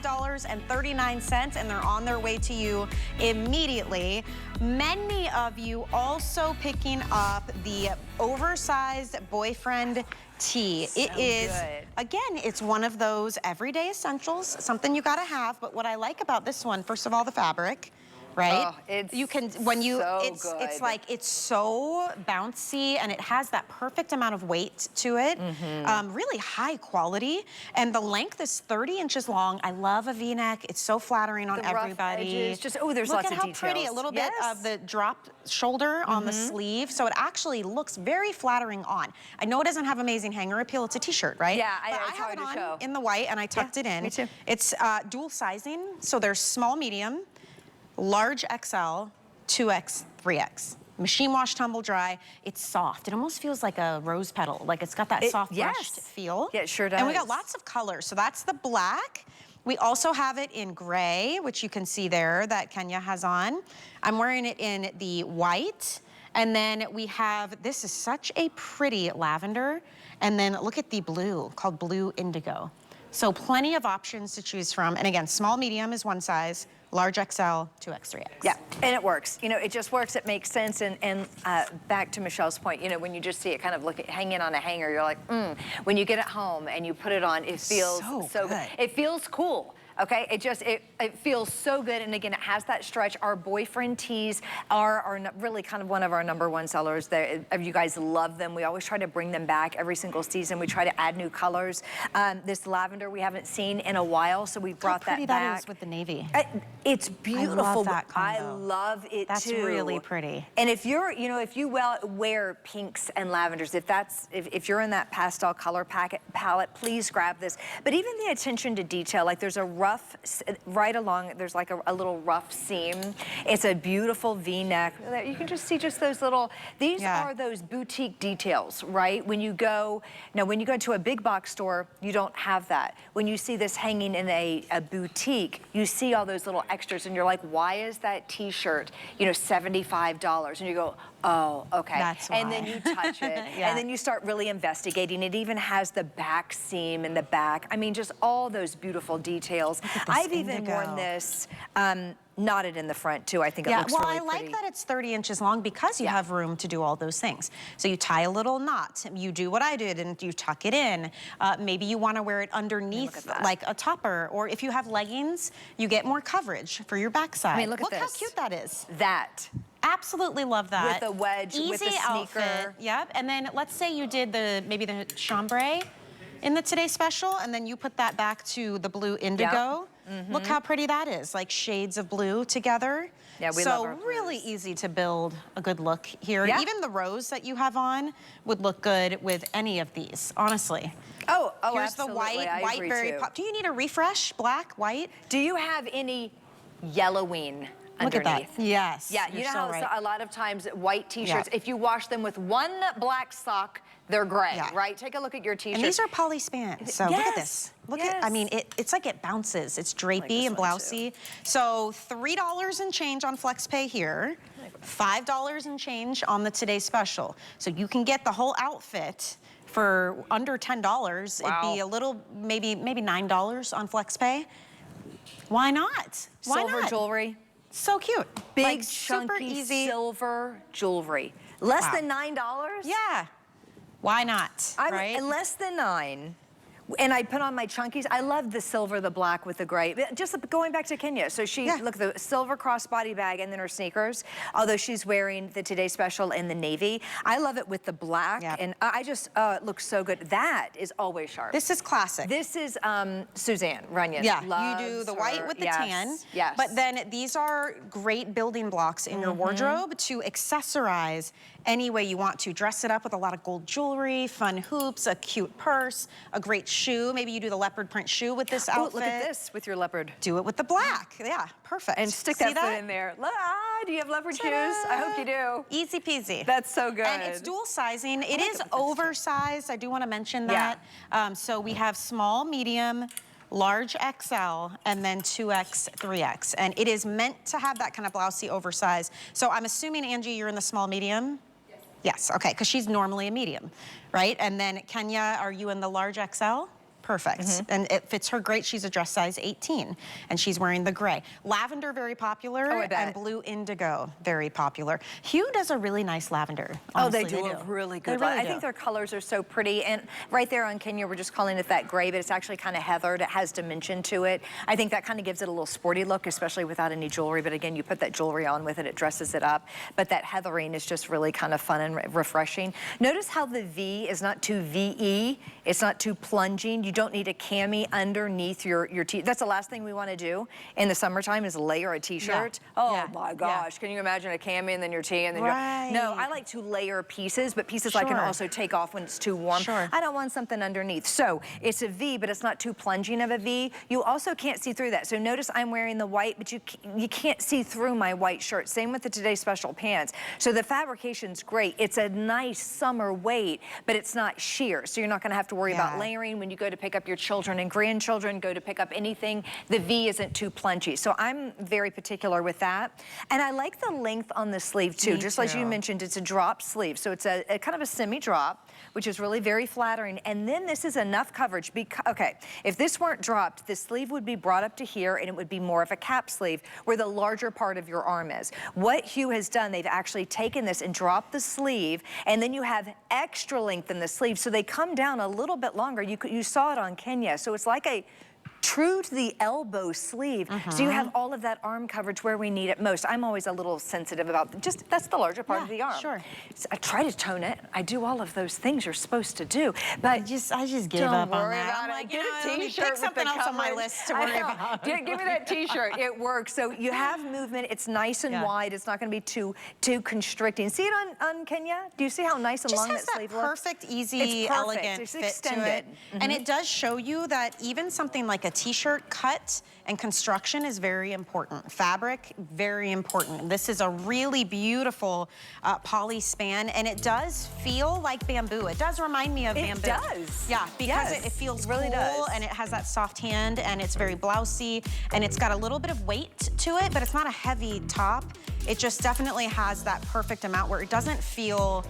$5.39, and they're on their way to you immediately. Many of you also picking up the oversized boyfriend tee. So it is good. Again, it's one of those everyday essentials, something you gotta have. But what I like about this one, first of all, the fabric. Right? Oh, it's you can when you so it's good. like it's so bouncy and it has that perfect amount of weight to it. Really high quality, and the length is 30 inches long. I love a V-neck. It's so flattering on the rough everybody. edges, just there's Look lots at of how details. pretty, a little bit of the drop shoulder on the sleeve, so it actually looks very flattering on. I know it doesn't have amazing hanger appeal. It's a t-shirt, right? Yeah, but I have it on in the white, and I tucked it in. Me too. It's dual sizing, so there's small, medium, large XL, 2X, 3X. Machine wash, tumble dry. It's soft. It almost feels like a rose petal. Like it's got that soft brushed feel. Yeah, it sure does. And we got lots of colors. So that's the black. We also have it in gray, which you can see there that Kenya has on. I'm wearing it in the white. And then we have, this is such a pretty lavender. And then look at the blue, called Blue Indigo. So plenty of options to choose from. And again, small, medium is one size, large XL, 2X, 3X. Yeah, and it works. You know, it just works. It makes sense. And back to Michelle's point, you know, when you just see it kind of hanging on a hanger, you're like, When you get it home and you put it on, it feels so good. It feels cool. Okay, it feels so good, and again, it has that stretch. Our boyfriend tees are really kind of one of our #1 sellers. You guys love them. We always try to bring them back every single season. We try to add new colors. This lavender we haven't seen in a while, so we brought that back. That is with the navy. It's beautiful. I love that combo. I love it That's too. That's really pretty. And if you're, you know, if you wear pinks and lavenders, if you're in that pastel color palette, please grab this. But even the attention to detail, like there's a rough, right along, there's like a little rough seam. It's a beautiful V-neck. You can just see just those little, these are those boutique details, right? When you go to a big box store, you don't have that. When you see this hanging in a boutique, you see all those little extras and you're like, why is that t-shirt, you know, $75? And you go, oh, okay. That's why. And then you touch it, and then you start really investigating. It even has the back seam in the back. I mean, just all those beautiful details. I've even worn this knotted in the front too. I think it looks really pretty. I like that it's 30 inches long because you have room to do all those things. So you tie a little knot. You do what I did and you tuck it in. Maybe you want to wear it underneath like a topper, or if you have leggings, you get more coverage for your backside. I mean, look at this. Look how cute that is. Absolutely love that. With the wedge, with the sneaker. Outfit. Yep. And then let's say you did maybe the chambray in the Today Special, and then you put that back to the blue indigo. Look how pretty that is, like shades of blue together. Yeah, we love our blues. So really easy to build a good look here. Yeah. Even the rose that you have on would look good with any of these, honestly. Oh, here's absolutely. the white berry pop. Do you need a refresh? Black, white? Do you have any yellowing Look underneath? At that. Yes. Yeah, you know how a lot of times white t-shirts, if you wash them with one black sock, they're gray, right? Take a look at your t-shirt. And these are poly span. So look at this. Look at, I mean, it's like it bounces. It's drapey and blousey. So $3 and change on FlexPay here. $5 and change on the Today Special. So you can get the whole outfit for under $10. It'd be a little, maybe $9 on FlexPay. Why not? Why Silver not? jewelry. So cute. Big, like, chunky, super easy silver jewelry. Less than $9? Yeah. Why not, right? Less than $9. And I put on my chunkies. I love the silver, the black with the gray. Just going back to Kenya. So she, look, the silver crossbody bag and then her sneakers, although she's wearing the Today Special in the navy. I love it with the black. And I just, it looks so good. That is always sharp. This is classic. This is Suzanne Runyon. Yeah, you do the white with the tan. Yes. But then these are great building blocks in your wardrobe to accessorize any way you want to. Dress it up with a lot of gold jewelry, fun hoops, a cute purse, a great shoe. Maybe you do the leopard print shoe with this outfit. Look at this with your leopard. Do it with the black. Yeah, perfect. And stick that foot in there. Do you have leopard shoes? I hope you do. Easy peasy. That's so good. And it's dual sizing. It is oversized. I do want to mention that. So we have small, medium, large XL, and then 2X, 3X. And it is meant to have that kind of blousey oversized. So I'm assuming, Angie, you're in the small, medium? Yes, okay, because she's normally a medium, right? And then Kenya, are you in the large XL? perfect. And it fits her great. She's a dress size 18, and she's wearing the gray. Lavender, very popular, and blue indigo, very popular. HUE does a really nice lavender. Honestly, they do a really good. Really I think their colors are so pretty, and right there on Kenya, we're just calling it that gray, but it's actually kind of heathered. It has dimension to it. I think that kind of gives it a little sporty look, especially without any jewelry. But again, you put that jewelry on with it, it dresses it up. But that heathering is just really kind of fun and refreshing. Notice how the V is not too VE. It's not too plunging. You don't need a cami underneath your tee. That's the last thing we want to do in the summertime is layer a t-shirt. Yeah. Oh my gosh, can you imagine a cami and then your tee and then No, I like to layer pieces, but pieces I can also take off when it's too warm. I don't want something underneath. So it's a V, but it's not too plunging of a V. You also can't see through that. So notice I'm wearing the white, but you can't see through my white shirt. Same with the Today Special pants. So the fabrication's great. It's a nice summer weight, but it's not sheer. So you're not gonna have to worry about layering when you go to pick up your children and grandchildren, go to pick up anything. The V isn't too plungy. So I'm very particular with that. And I like the length on the sleeve too. Just as you mentioned, it's a drop sleeve. So it's a kind of a semi-drop, which is really very flattering. And then this is enough coverage. Okay, if this weren't dropped, the sleeve would be brought up to here and it would be more of a cap sleeve where the larger part of your arm is. What HUE has done, they've actually taken this and dropped the sleeve, and then you have extra length in the sleeve, so they come down a little bit longer. You saw it on Kenya, so it's like a true to the elbow sleeve. So you have all of that arm coverage where we need it most. I'm always a little sensitive about that's the larger part of the arm. So I try to tone it. I do all of those things you're supposed to do, but I just gave up on that. I'm like, get a t-shirt. Pick something else on my list to worry about. Give me that t-shirt. It works. So you have movement. It's nice and wide. It's not going to be too constricting. See it on Kenya? Do you see how nice and long that sleeve looks? Perfect, easy, elegant fit to it. And it does show you that even something like a t-shirt cut and construction is very important. Fabric, very important. This is a really beautiful poly span, and it does feel like bamboo. It does remind me of bamboo. It does. Yeah, because it feels really cool, and it has that soft hand, and it's very blousy, and it's got a little bit of weight to it, but it's not a heavy top. It just definitely has that perfect amount where it doesn't feel